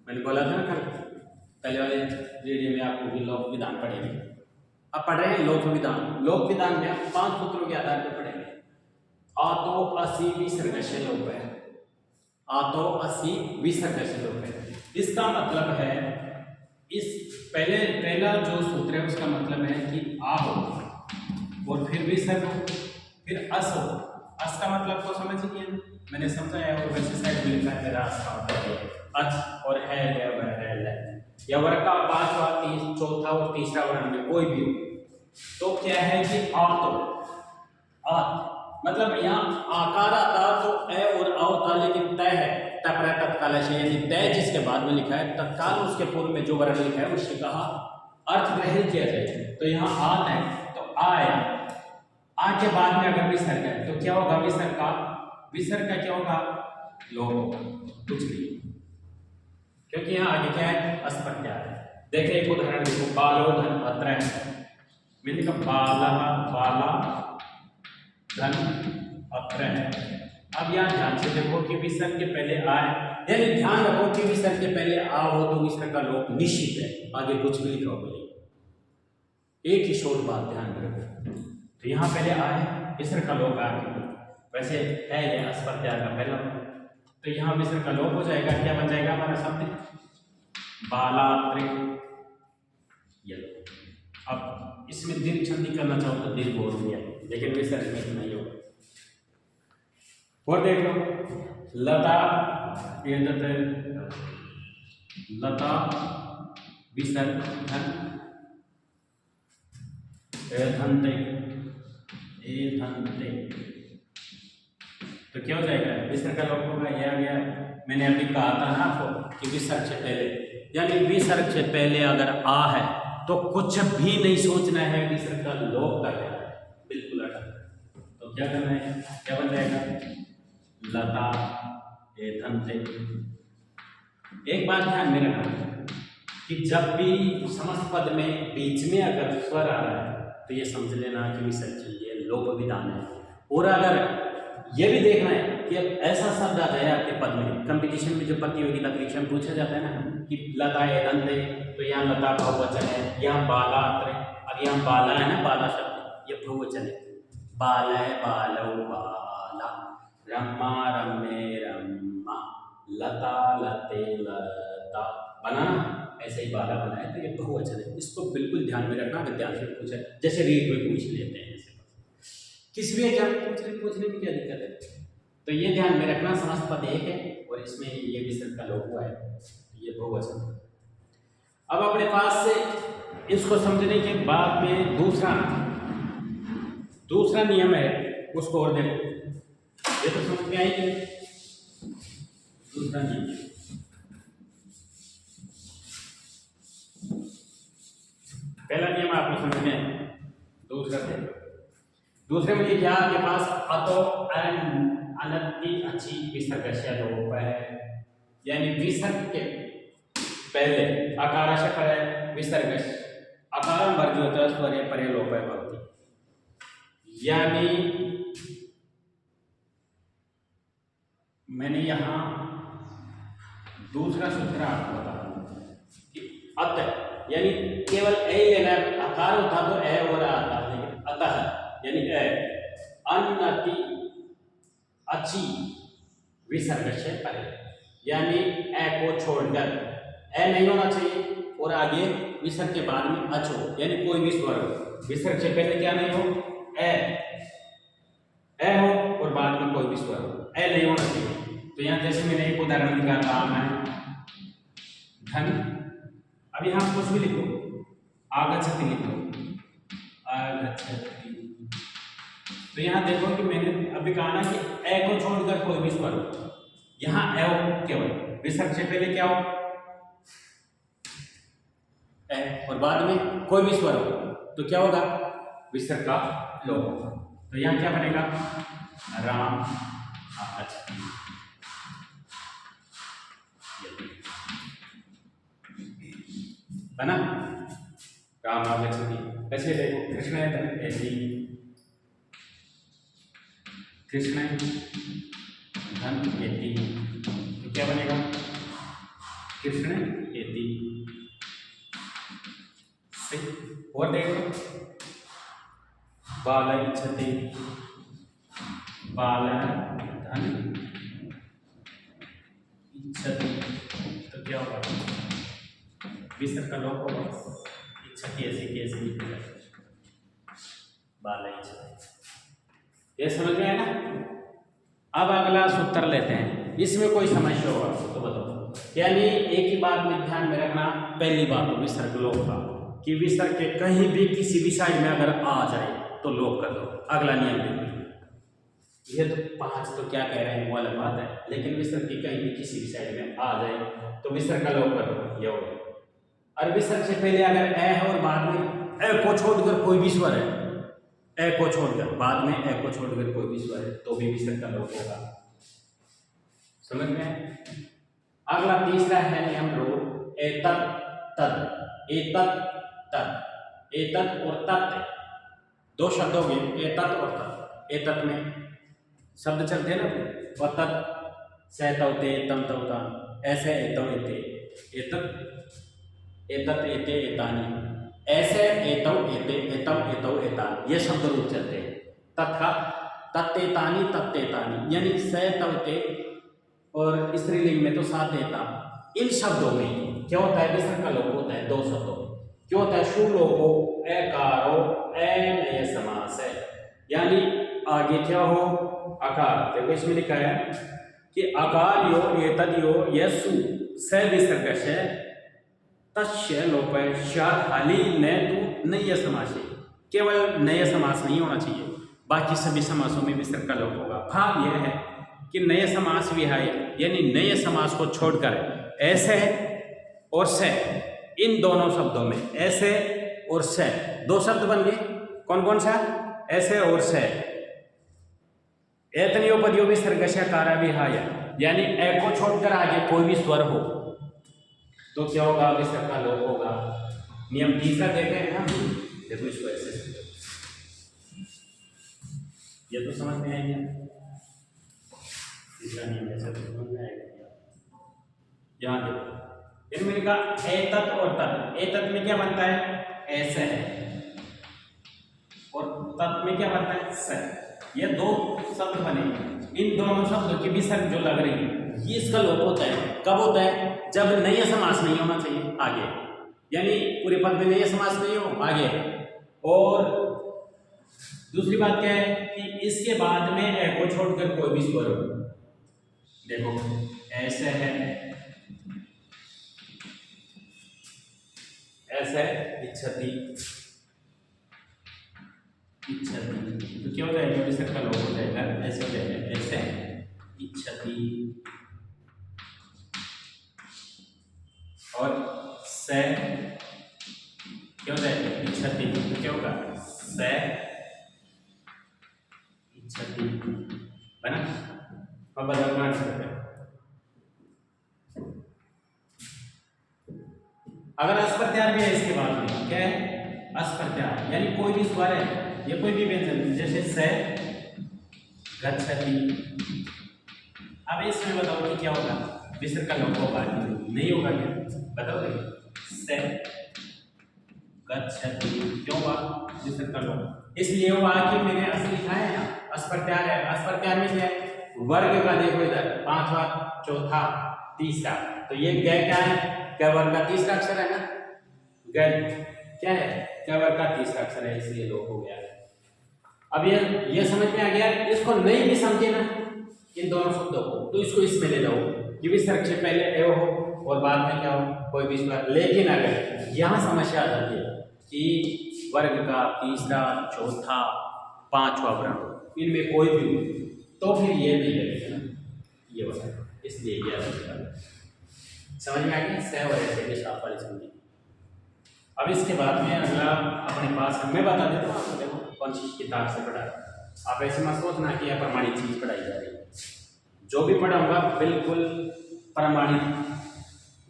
मैंने बोला था ना कल पहले वाले वीडियो में आपको भी लोक विधान पढ़ेंगे। अब पढ़ रहे हैं लोक विधान। लोक विधान में आप 5 सूत्रों के आधार पर पढ़ेंगे। आतो असी विसर्गस्य लोप है। आतो असी विसर्गस्य लोप है। इसका मतलब है इस पहला जो सूत्र है उसका मतलब है कि आ हो और फिर विसर्ग हो फिर अस हो। अस का मतलब को समझिए, मैंने समझाया और वैसे साइड में लिखा है मेरा अस का मतलब है अच और है या वर्ग का 5वां 3 चौथा और तीसरा वर्ण में कोई भी हो तो क्या है कि आतो आ मतलब यहाँ आकार आता तो ए और आ होता, लेकिन तय है तपरा तत्काल से, यानी तय जिसके बाद में लिखा है तत्काल उसके पूर्व में जो वर्ण लिखा है उससे कहा अर्थ ग्रहण किया जाए। तो यहाँ आ है तो आया, आ के बाद में अगर विसर्ग है तो क्या होगा? विसर्ग का क्या होगा? लोप होगा, कुछ नहीं, क्योंकि यहाँ आगे क्या है? अस्पत्या है। देखिए एक उदाहरण देखो, बालो धन अत्र है, मैंने कहा बाला बाला धन अत्र है। अब यहाँ ध्यान से देखो कि विसर्ग के पहले आ है, यानी ध्यान रखो कि विसर्ग के पहले आ हो तो विसर्ग का लोप निश्चित है, आगे कुछ भी लिखा हो। एक ही शोध बात ध्यान में रखो, तो यहाँ पहले आ है, विसर्ग का लोप आगे, वैसे है ये अस्पत्या का पहला, तो यहाँ विसर्ग का लोप हो जाएगा। क्या बन जाएगा हमारा शब्द? बालात्रिक। अब इसमें दीर्घ संधि करना चाहो तो दीर्घ बोल दिया, लेकिन विसर्ग में नहीं होगा। और देख लो लता लता विसर्ग धन धनते धनते, तो क्या हो जाएगा? विसर्ग का लोप होगा। ये आ गया, मैंने अभी कहा था ना आपको कि विसर्ग से पहले, यानी विसर्ग से पहले अगर आ है तो कुछ भी नहीं सोचना है, विसर्ग का लोप कर देना है, बिल्कुल अटक। तो क्या करना है? क्या बन जाएगा? लता ए धनते। एक बात ध्यान में रखना कि जब भी समस्त पद में बीच में अगर स्वर आ रहा है तो ये समझ लेना कि विसर्ग के लिए लोप विधान है। और अगर ये भी देखना है कि अब ऐसा शब्द आ जाए आपके पद में, कंपटीशन में जो प्रतियोगिता परीक्षा में पूछा जाता है ना कि लता ए धनते, तो यहाँ लता बहुवचन है, यहाँ बाला अत्र है। अब यहाँ बाला है ना, बाला शब्द ये बहुवचन है, बाल है बालो बाला, रम्मा रम्मे रम्मा, लता लते लता, बना ना ऐसे ही बाला बना है, तो ये बहुवचन है। इसको बिल्कुल ध्यान में रखना, विद्यार्थी में पूछे जैसे रीड में पूछ लेते हैं, किस भी एग्जाम पूछने में क्या दिक्कत है? तो ये ध्यान में रखना, समस्त पद एक है और इसमें ये विसर्ग का लोप हुआ है, ये बहुवचन। अब अपने पास से इसको समझने के बाद में दूसरा नियम है, उसको और देखो, ये तो समझ में आएगी। दूसरा नियम, पहला नियम आपको समझ में है, दूसरे में क्या आपके पास? अतो अनति अच्छी विसर्गस्य लोप है, यानी विसर्ग के पहले अकार से परे विसर्ग अकार वर्ग होता है स्वरे परे लोप है भक्ति। यानी मैंने यहाँ दूसरा सूत्र आपको बता कि अत यानी केवल ए लेना, अकार होता तो ए हो रहा था, लेकिन अतः यानी ए अनति अच्छी विसर्ग से परे, यानी ए को छोड़कर, ए नहीं होना चाहिए और आगे विसर्ग के बाद में अच हो, यानी कोई भी स्वर हो, विसर्ग से पहले क्या नहीं हो? ए हो और बाद में कोई भी स्वर हो, ए नहीं होना चाहिए। तो यहाँ जैसे मैंने एक उदाहरण दिखा था, मैं धन, अब यहाँ कुछ भी लिखो, आगच्छति लिखो, आगच्छति, तो यहाँ देखो कि मैंने अभी कहा ना कि ए को छोड़कर कोई भी स्वर हो, यहाँ ए हो केवल, विसर्ग से पहले क्या हो? ए और बाद में कोई भी स्वर हो, तो क्या होगा? विसर्ग का लोप होगा। तो यहाँ क्या बनेगा? राम आगच्छति, बना राम आगच्छति। कैसे देखो, कृष्ण ऐसी, कृष्ण धन खेती, तो क्या बनेगा? कृष्ण एति। और देखो बाल इच्छति, बाल धन इच्छति, तो क्या होगा? विसर्ग का लोप होगा। इच्छति ऐसे कैसे लिखेगा? बाल इच्छति। ये समझ में आया ना? अब अगला सूत्र लेते हैं। इसमें कोई समस्या होगा तो बताओ। यानी एक ही बात में ध्यान में रखना। पहली बात तो विसर्ग लोप का, कि विसर्ग के कहीं भी किसी भी साइड में अगर आ जाए तो लोप कर दो। अगला नियम देखो, ये तो 5 तो क्या कह रहे हैं वो अलग बात है, लेकिन विसर्ग की कहीं भी किसी भी साइड में आ जाए तो विसर्ग का लोप कर दो। ये हो गया। और विसर्ग से पहले अगर ए है और बाद में ए को छोड़कर कोई भी स्वर है, ए को छोड़कर बाद में ए को छोड़कर कोई भी स्वर है तो भी विसर्ग का लोप होगा। समझ में? अगला तीसरा है नियम रूल एतत् तत्, एतत् तत्, एतत् और तत् दो शब्द हो गए, एतत् और तत्। एतत् में शब्द चलते हैं ना, और तत् से तौते तम तौतान, ऐसे एतौ एते, एतत् एतत् एते एतानि, ऐसे एतौ एते एतौ एतौ एतान, ये शब्द रूप चलते हैं। तथा तत्तेतानि तत्तेतानि, यानी से तौते और स्त्रीलिंग में तो सात एता। इन शब्दों में क्या होता है? विसर्ग का लोप होता है दो शब्दों में। क्यों होता है? शु लोपो एकारो अनय समास है, यानी आगे क्या हो? आकार। देखो इसमें लिखा है कि आकार यो एतद यो यसु से विसर्गस्य तस्य लोपय शाद हाली न तू नय समास है। केवल नय समास नहीं होना चाहिए, बाकी सभी समासों में विसर्ग का लोप होगा। भाव यह है कि नए समास विहाय, यानी नए समास को छोड़कर ऐसे और से, इन दोनों शब्दों में ऐसे और से दो शब्द बन गए। कौन कौन सा? ऐसे और से। एतनियोपदियो विसर्गस्य कारा विहाय, यानी ए को छोड़कर आगे कोई भी स्वर हो तो क्या होगा? विसर्ग का लोप होगा। नियम तीसरा देखे हैं हम। देखो इसको ऐसे, ये तो समझ में आएगा। तीसरा नियम ऐसे तो समझ में आएगा। यहाँ देखो, इनमें लिखा एतत् और तत्। एतत् में क्या बनता है? ऐसे है, और तत् में क्या बनता है? से। ये दो शब्द बने, इन दोनों शब्दों की विसर्ग जो लग रही है, ये इसका लोप होता है। कब होता है? जब नया समास नहीं होना चाहिए आगे, यानी पूरे पद में नया समास नहीं हो आगे। और दूसरी बात क्या है कि इसके बाद में ए को छोड़कर कोई भी स्वर हो। देखो ऐसे है, ऐसे इच्छति, इच्छति, तो क्या हो जाएगा? विसर्ग का लोप हो जाएगा। ऐसे हो जाएगा, ऐसे इच्छति, और से क्या हो जाएगा? इच्छति, तो क्या होगा? से इच्छति बना। अब बदलना है। अगर अस्पर्त्यार भी है इसके बाद में, क्या है? अस्पर्त्यार, यानी कोई भी स्वर है या कोई भी व्यंजन, जैसे से, गच्छति। अब इसमें बताओ कि क्या होगा? विसर्ग का लोप होगा? नहीं होगा क्या? बताओगे? से गच्छति क्यों हुआ विसर्ग का लोप? इसलिए हुआ कि मैंने असली लिखा है यहाँ अस्पर्त्यार है। अस्पर्त्यार में क्या है? वर्ग का देखो इधर, पांचवा, चौथा, तीसरा, तो ये ग क्या है? ग वर्ग का तीसरा अक्षर है ना। ग क्या है? ग वर्ग का तीसरा अक्षर है, इसलिए लोप हो गया। अब ये समझ में आ गया। इसको नहीं भी समझे ना इन दोनों शब्दों को, तो इसको इसमें ले जाओ कि विसर्ग से पहले ए हो और बाद में क्या हो? कोई भी स्वर। लेकिन अगर यहाँ समस्या आ जाती है कि वर्ग का तीसरा, चौथा, पांचवा वर्ण, इनमें कोई भी हो, तो फिर ये नहीं लगेगा ना, ये बता। इसलिए ये समझ में आ गया? से और ऐसे के साथ वाली समझी। अब इसके बाद में अगला अपने पास मैं बता देता हूँ आपको। देखो कौन सी किताब से पढ़ा, आप ऐसे मत सोचना कि यह प्रमाणित चीज पढ़ाई जा रही है। जो भी पढ़ाऊंगा बिल्कुल प्रमाणित।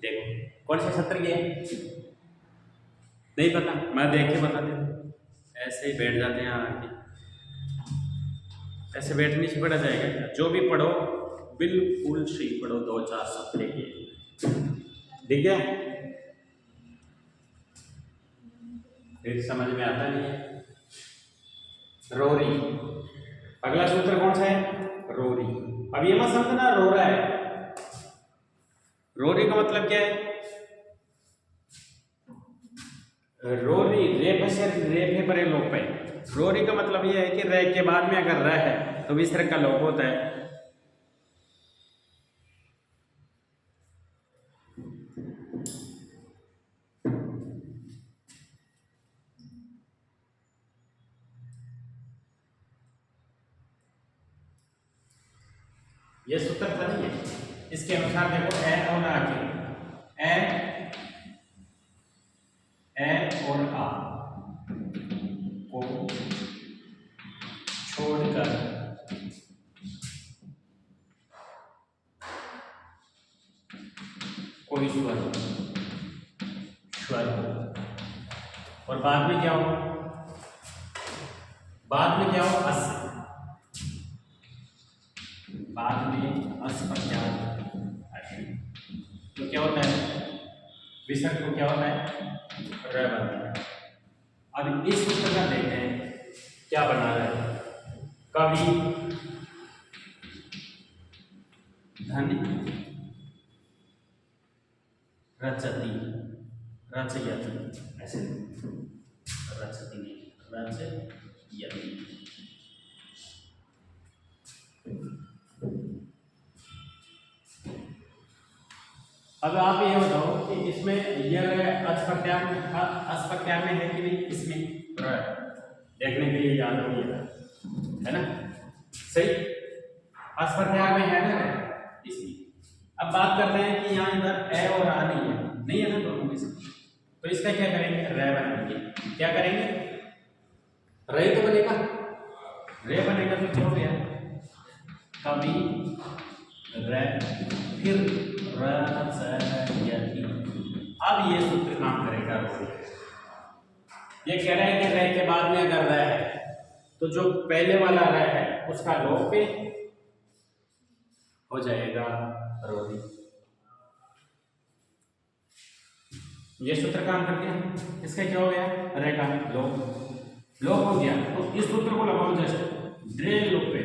देखो कौन से सत्र के नहीं पता, मैं देख के बता देता। ऐसे ही बैठ जाते हैं आके, ऐसे बैठने से पढ़ा जाएगा। जो भी पढ़ो बिल्कुल सही पढ़ो, 2-4 सत्र के। दिख गया? फिर समझ में आता नहीं है। रोरी, अगला सूत्र कौन सा है? रोरी। अब ये मत समझना रो रहा है। रोरी का मतलब क्या है? रोरी रेफ से रेफे परे लोप है। रोरी का मतलब यह है कि रे के बाद में अगर र है तो विसर्ग का लोप होता है। ये सूत्र था नहीं है। इसके अनुसार देखो ए और आ के ए और आ को छोड़कर कोई स्वर हो और बाद में क्या हो? बाद में क्या हो? अस। बाद में अस प्रत्याहार तो क्या होता है? विसर्ग को क्या होता है? र बनता है। अब इस सूत्र का देखते हैं क्या बना रहा है। कवि धन रचती, रचयति, ऐसे रचती नहीं, रचयति। अब आप ये बताओ कि इसमें यह अस्पत्यार में है कि नहीं? इसमें देखने के लिए याद होगा, है ना? सही, अस्पत्यार में है ना इसमें। अब बात करते हैं कि यहाँ इधर ए और आ नहीं है ना दोनों में से, तो इसका क्या करेंगे? रे बनाएंगे। क्या करेंगे? रे तो बनेगा, रे बनेगा तो क्या हो गया? कवि रे फिर रचयति। अब ये सूत्र काम करेगा। ये कह रहा है कि रे के बाद में अगर रे है तो जो पहले वाला रे है उसका लोप पे हो जाएगा रोरी। ये सूत्र काम करते हैं। इसका क्या हो गया? रे का लोप हो गया। तो इस सूत्र को लगाओ जस्ट ड्रे लोपे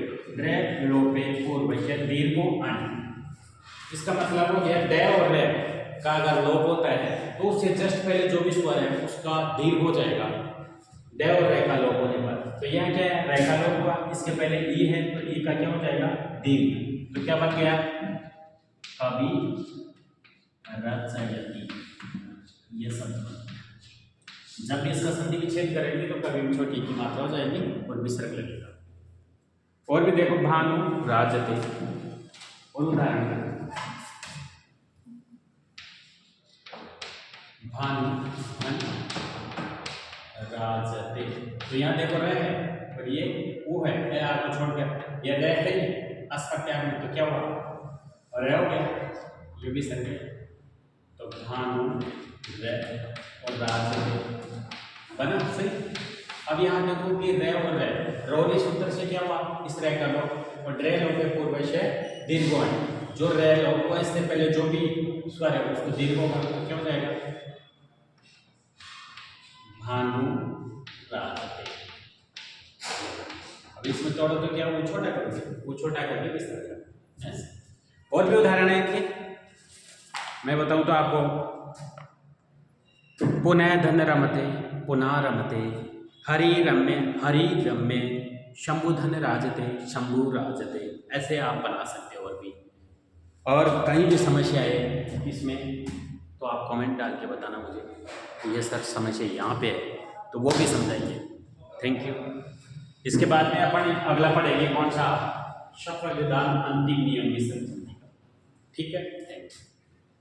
पूर्वज दीर्घो अन। इसका मतलब हो गया डे और रे का अगर लोप होता है तो उससे जस्ट पहले जो भी स्वर है उसका दीर्घ हो जाएगा डे और रे का लोप होने पर। तो यहाँ क्या है? रे का लोप हुआ, इसके पहले ई है तो ई का क्या हो जाएगा? दीर्घ। तो क्या बन गया? कवि रचयति। ये सब जब भी इसका संधि विच्छेद करेंगे तो कवि में छोटी की मात्रा हो जाएगी और विसर्ग लगेगा। और भी देखो भानु राजते और उदाहरण भानु राजते। तो यहाँ देखो रह है और ये वो है, ए आपको छोड़कर ये रह है अस्पत्यार में, तो क्या हुआ? रह हो गया, ये भी सर गया। तो भानु रह और राजते बना सही। अब यहाँ देखो कि रे और रे रोरी सूत्र से क्या हुआ? इस रे का लोप और ड्रे लोप के पूर्व से दीर्घ। जो रे लोप हुआ इससे पहले जो भी स्वर है उसको दीर्घ होगा तो क्या हो जाएगा? भानु राजते। अब इसमें तोड़ो तो क्या वो छोटा करोगे, वो छोटा करके विस्तार करोगे। और भी उदाहरण है कि मैं बताऊं तो आपको पुनः धन रमते पुनः रमते हरि रम्य शंभु धन राजते शंभु राजते। ऐसे आप बना सकते हो। और कहीं भी समस्या है इसमें तो आप कमेंट डाल के बताना मुझे ये सर समस्या यहाँ पे है तो वो भी समझाइए। Thank you. इसके बाद में अपन अगला पढ़ेंगे कौन सा? सफल विधान अंतिम नियम की समझने का। ठीक है, थैंक यू।